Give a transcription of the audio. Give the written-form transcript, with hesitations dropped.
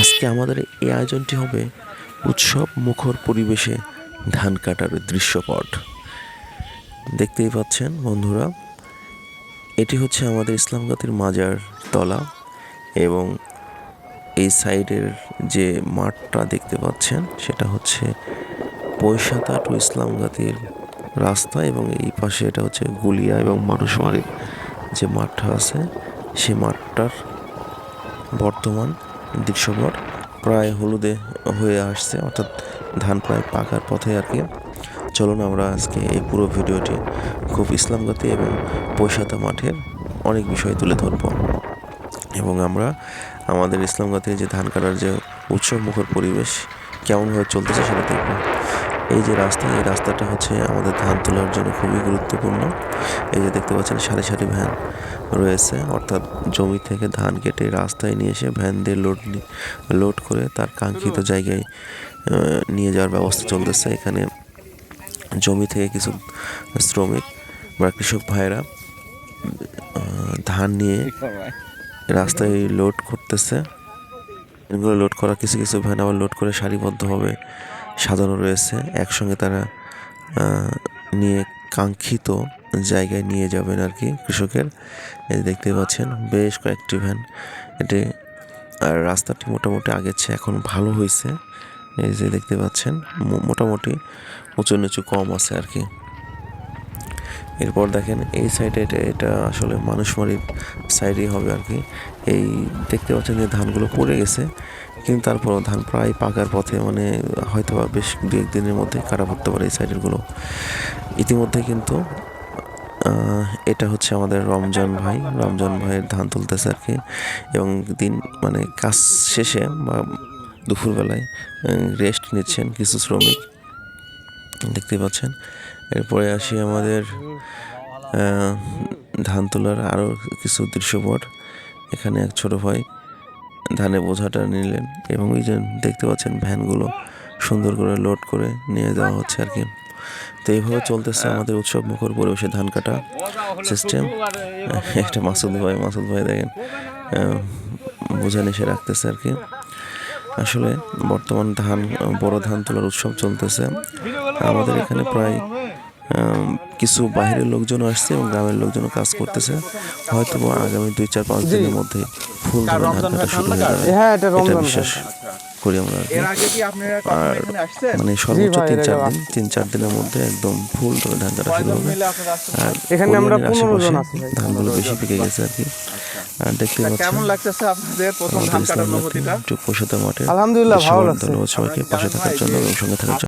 আজকে আমাদের এই আয়োজনটি হবে উৎসব মুখর পরিবেশে ধান কাটার দৃশ্যপট। দেখতেই পাচ্ছেন বন্ধুরা, এটি হচ্ছে আমাদের ইসলামগাতির মাজার তলা এবং এই সাইডের যে মাঠটা দেখতে পাচ্ছেন সেটা হচ্ছে পয়সাতা টু ইসলামগাতির রাস্তা এবং এই পাশে এটা হচ্ছে গুলিয়া এবং মানুষবাড়ির যে মাঠটা আছে সেই মাঠটার বর্তমান দৃশ্যপট প্রায় হলুদে হয়ে আসছে, অর্থাৎ ধান প্রায় পাকার পথে আর কি। চলুন আমরা আজকে এই পুরো ভিডিওটি খুব ইসলামগাতি এবং পয়সাতা মাঠের অনেক বিষয় তুলে ধরব এবং আমরা আমাদের ইসলামগাতির যে ধান কাটার যে উৎসব মুখর পরিবেশ কেমনভাবে চলতেছে সেটা দেখব। এই যে রাস্তা, এই রাস্তাটা হচ্ছে আমাদের ধান তোলার জন্য খুবই গুরুত্বপূর্ণ। এই যে দেখতে পাচ্ছেন সারি সারি ভ্যান রয়েছে, অর্থাৎ জমি থেকে ধান কেটে রাস্তায় নিয়ে এসে ভ্যান দিয়ে লোড করে তার কাঙ্ক্ষিত জায়গায় নিয়ে যাওয়ার ব্যবস্থা চলতেছে। এখানে জমি থেকে কিছু শ্রমিক বা কৃষক ভাইয়েরা ধান নিয়ে রাস্তায় লোড করতেছে। এগুলো লোড করা কিছু কিছু ভ্যান আবার লোড করে সারিবদ্ধভাবে সাজানো রয়েছে। একসঙ্গে তারা নিয়ে কাঙ্ক্ষিত জায়গায় নিয়ে যাবেন আর কি কৃষকের। এই দেখতে পাচ্ছেন বেশ কয়েকটি ভ্যান এটি, আর রাস্তাটি মোটামুটি আগের চেয়ে এখন ভালো হয়েছে। এই যে দেখতে পাচ্ছেন মোটামুটি উঁচু নিচু কম আছে আর কি। এরপর দেখেন এই সাইডে এটা আসলে মানুষমারির সাইডেই হবে আর কি। এই দেখতে পাচ্ছেন যে ধানগুলো পড়ে গেছে, কিন্তু তারপরও ধান প্রায় পাকার পথে, মানে হয়তো বা বেশ দু একদিনের মধ্যে কাটা পড়তে পারে এই সাইডেরগুলো। ইতিমধ্যে কিন্তু এটা হচ্ছে আমাদের রমজান ভাইয়ের ধান তুলতেছে আর কি। এবং দিন মানে কাজ শেষে বা দুপুরবেলায় রেস্ট নিচ্ছেন কিছু শ্রমিক, দেখতে পাচ্ছেন। এরপরে আসি আমাদের ধান তোলার আরও কিছু দৃশ্যপট। এখানে এক ছোটো ভাই ধানে বোঝাটা নিলেন এবং এই যে দেখতে পাচ্ছেন ভ্যানগুলো সুন্দর করে লোড করে নিয়ে যাওয়া হচ্ছে আর কি। তো এইভাবে চলতেছে আমাদের উৎসব মুখর পরিবেশে ধান কাটা সিস্টেম। একটা মাসুদ ভাই দেখেন বোঝা নিষে রাখতেছে আর কি। আসলে বর্তমান বড় ধান তোলার উৎসব চলতেছে আমাদের এখানে। প্রায় কিছু বাইরের লোকজনও আসছে এবং গ্রামের লোকজনও কাজ করতেছে। হয়তো আগামী 2-4-5 দিনের মধ্যে ফুল ধরে ধান কাটা শুরু হয়ে যাবে, এটা বিশ্বাস করি আমরা আর কি। আর মানে সর্বোচ্চ 3-4 দিনের মধ্যে একদম ফুল ধরে ধান কাটা শুরু হবে। আর এখানে আমরা ধানগুলো বেশি পেকে গেছে আর কি। আর দেখতে পাচ্ছেন একটু পয়সাতা মাঠে। আলহামদুলিল্লাহ, ভালো লাগছে। ধন্যবাদ সবাইকে পাশে থাকার জন্য এবং সঙ্গে থাকার জন্য।